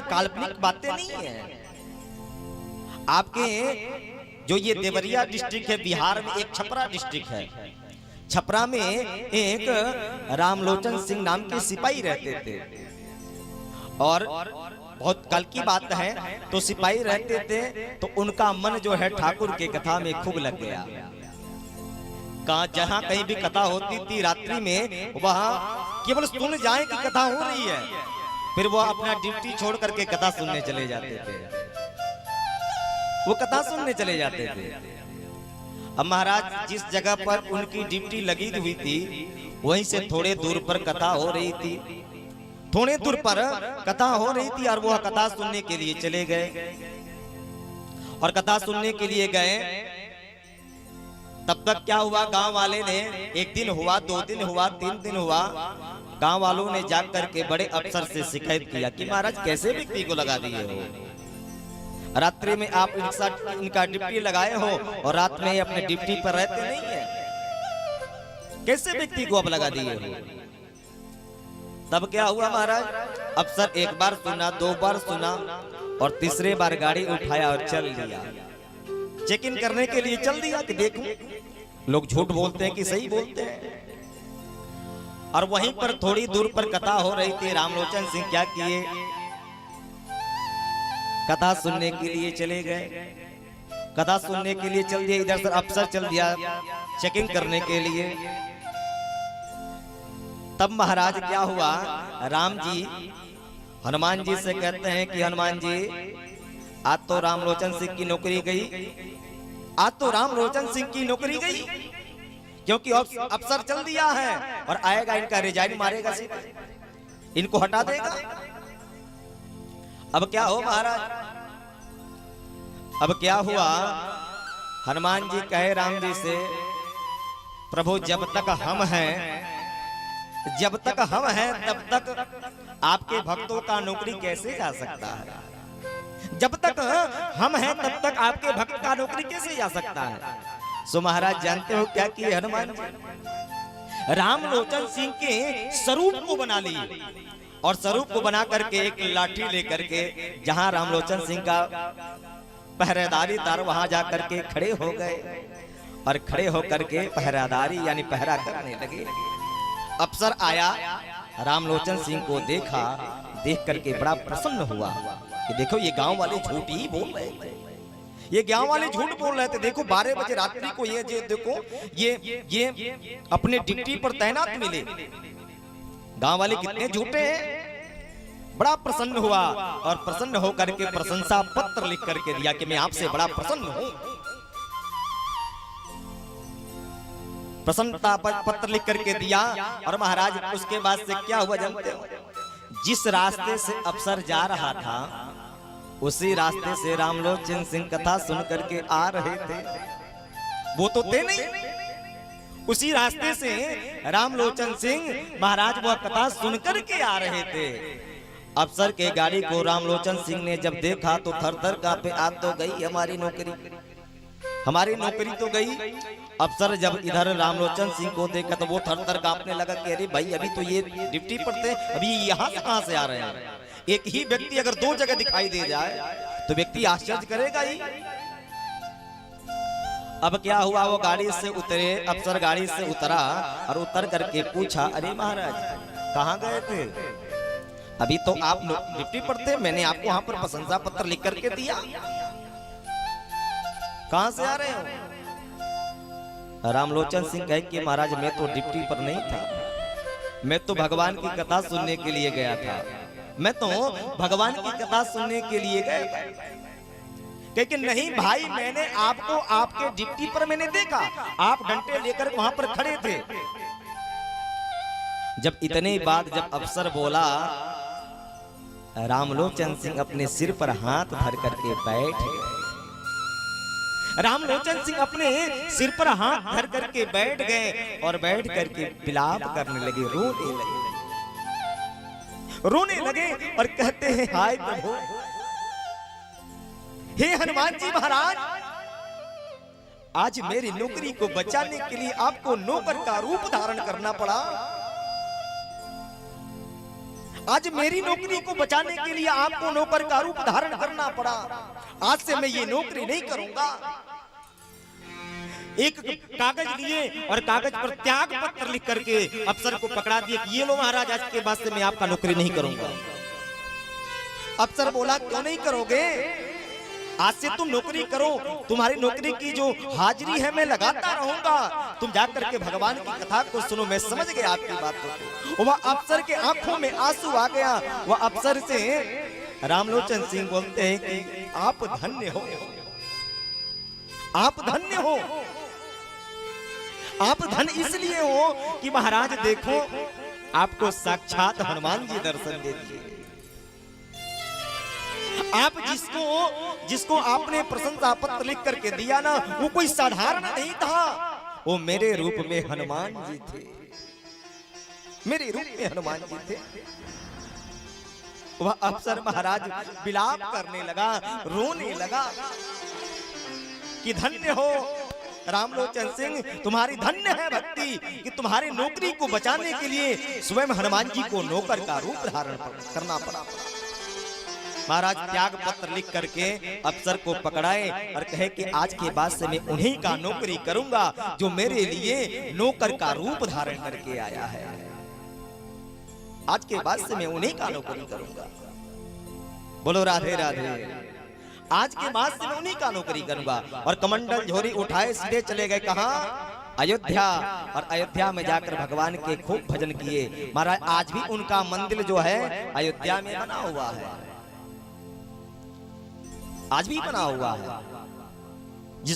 काल्पनिक बातें नहीं है। आपके जो ये देवरिया डिस्ट्रिक्ट है बिहार में, एक छपरा डिस्ट्रिक्ट है, छपरा में एक रामलोचन सिंह नाम के सिपाही रहते थे। और बहुत कल की बात है, तो सिपाही रहते थे तो उनका मन जो है ठाकुर के कथा में खूब लग गया। जहां कहीं भी कथा होती थी रात्रि में, वहां केवल सुन जाए कि कथा हो रही है, फिर वो अपना ड्यूटी छोड़ करके कथा सुनने चले जाते थे। वो कथा सुनने चले जाते थे। अब महाराज जिस जगह पर उनकी ड्यूटी लगी हुई थी, वहीं से थोड़े दूर पर कथा हो रही थी, थोड़े दूर पर कथा हो रही थी, और वह कथा सुनने के लिए चले गए। और कथा सुनने के लिए गए, तब तक क्या हुआ, गांव वाले ने, एक दिन हुआ, 2 दिन हुआ, 3 दिन हुआ, गांव वालों ने जाकर के बड़े अफसर से शिकायत किया कि महाराज कैसे व्यक्ति को लगा दिए हो, रात्रि में आप इनका ड्यूटी लगाए हो और रात में अपने ड्यूटी पर रहते नहीं है, कैसे व्यक्ति को आप लगा दिए हो। तब क्या हुआ महाराज, अफसर एक बार सुना, 2 बार सुना, और तीसरे बार गाड़ी उठाया और चल दिया, चेक इन करने के लिए चल दिया कि देखो लोग झूठ बोलते हैं कि सही बोलते हैं। और वहीं पर थोड़ी दूर पर कथा हो रही थी। रामलोचन सिंह क्या किए, कथा सुनने के लिए चले गए, कथा सुनने के लिए चल दिया, इधर से अफसर चल दिया चेकिंग करने के लिए। तब महाराज क्या हुआ, राम जी हनुमान जी से कहते हैं कि हनुमान जी आज तो रामलोचन सिंह की नौकरी गई, आज तो रामलोचन सिंह की नौकरी गई, क्योंकि अफसर चल दिया है और आएगा इनका रिजाइन मारेगा, सीधा इनको हटा देगा। अब क्या हो महाराज, अब क्या हुआ, हनुमान जी कहे राम जी से, प्रभु जब तक हम हैं, जब तक हम हैं तब तक आपके भक्तों का नौकरी कैसे जा सकता है, जब तक हम हैं तब तक आपके भक्त का नौकरी कैसे जा सकता है। सो महाराज जानते हो क्या किए हनुमान जी, रामलोचन सिंह के स्वरूप को बना लिए, और स्वरूप को बना करके एक लाठी लेकर के जहां रामलोचन सिंह का पहरेदारी था वहां जाकर के खड़े हो गए, और खड़े होकर के पहरेदारी यानी पहरा करने लगे। अफसर आया, रामलोचन सिंह को देखा, देख करके बड़ा प्रसन्न हुआ कि देखो ये गांव वाले झूठ ही बोल रहे थे, ये गांव वाले झूठ बोल रहे थे। देखो 12 बजे रात्रि को ये देखो ये अपने ड्यूटी पर तैनात मिले, गांव वाले कितने झूठे हैं। बड़ा प्रसन्न हुआ, और प्रसन्न होकर के प्रशंसा पत्र लिख करके दिया कि मैं आपसे बड़ा प्रसन्न हूं। प्रसन्नता पत्र लिख करके दिया, और महाराज उसके बाद से क्या हुआ जानते हो, जिस रास्ते से अफसर जा रहा था उसी रास्ते से रामलोचन सिंह कथा सुन करके आ रहे थे। वो तो थे नहीं, उसी रास्ते से रामलोचन सिंह महाराज वह कथा सुन करके आ रहे थे। अफसर के गाड़ी को रामलोचन सिंह ने जब देखा तो थर थर कांपे, आज तो गई हमारी नौकरी, हमारी नौकरी तो गई। अफसर जब इधर रामलोचन सिंह को देखा तो वो थर थर कांपने लगा कि अरे भाई अभी तो ये ड्यूटी पर थे, अभी यहाँ से कहाँ से आ रहे हैं। एक ही व्यक्ति अगर 2 जगह दिखाई दे जाए तो व्यक्ति आश्चर्य करेगा ही। अब क्या हुआ, वो गाड़ी से उतरे, अफसर गाड़ी से उतरा और उतर करके पूछा, अरे महाराज कहाँ गए थे, अभी तो आप ड्यूटी पर थे, मैंने आपको वहां पर प्रशंसा पत्र लिख करके दिया, कहां से आ रहे हो। रामलोचन सिंह कहे कि महाराज मैं तो ड्यूटी पर नहीं था, मैं तो भगवान की कथा सुनने के लिए गया था, मैं तो भगवान की कथा सुनने के लिए गया था। लेकिन नहीं भाई, मैंने आपको आपके ड्यूटी पर मैंने देखा, आप डंडे लेकर वहां पर खड़े थे। जब इतने बाद जब अफसर बोला, रामलोचन सिंह अपने सिर पर हाथ धर करके बैठ गए। रामलोचन सिंह अपने सिर पर हाथ धर करके बैठ गए और बैठ करके विलाप करने लगे, रोने लगे और कहते हैं, हाय प्रभु, हे हनुमान जी महाराज, आज मेरी नौकरी को बचाने के लिए आपको नौकर का रूप धारण करना पड़ा, आज मेरी नौकरी को बचाने के लिए आपको नौकर का रूप धारण करना पड़ा। आज से मैं ये नौकरी नहीं करूंगा। एक कागज लिए और कागज पर त्याग पत्र लिख करके अफसर को पकड़ा दिए कि ये लो महाराज, आज के बाद से मैं आपका नौकरी नहीं करूंगा। अफसर बोला क्यों नहीं करोगे? आज से तुम नौकरी करो, तुम्हारी नौकरी की जो हाजिरी है मैं लगाता रहूंगा। तुम जाकर के भगवान की कथा को सुनो। मैं समझ गया आपकी बात को। वह अफसर के आंखों में आंसू आ गया। वह अफसर से रामलोचन सिंह बोलते हैं कि आप धन्य हो, आप धन्य हो। आप धन इसलिए हो कि महाराज देखो, आपको साक्षात हनुमान जी दर्शन दे दिए। आप जिसको आपने प्रशंसा पत्र लिख करके दिया ना, वो कोई साधारण नहीं था। वो मेरे रूप में हनुमान जी थे, मेरे रूप में हनुमान जी थे। वह अफसर महाराज विलाप करने लगा, रोने लगा कि धन्य हो रामलोचन सिंह, तुम्हारी धन्य है भक्ति कि तुम्हारी नौकरी को बचाने के लिए स्वयं हनुमान जी को नौकर का रूप धारण करना पड़ा। महाराज त्याग पत्र लिख करके अफसर को पकड़ाए और कहे कि आज के बाद से मैं उन्हीं का नौकरी करूंगा जो मेरे लिए नौकर का रूप धारण करके आया है। आज के बाद से मैं उन्हीं का नौकरी करूंगा। बोलो राधे राधे। आज के बाद से मैं उन्हीं का नौकरी करूंगा। और कमंडल झोरी उठाए सीधे चले गए कहां? अयोध्या। और अयोध्या में जाकर भगवान के खूब भजन किए। महाराज आज भी उनका मंदिर जो है अयोध्या में बना हुआ है, आज भी बना हुआ है।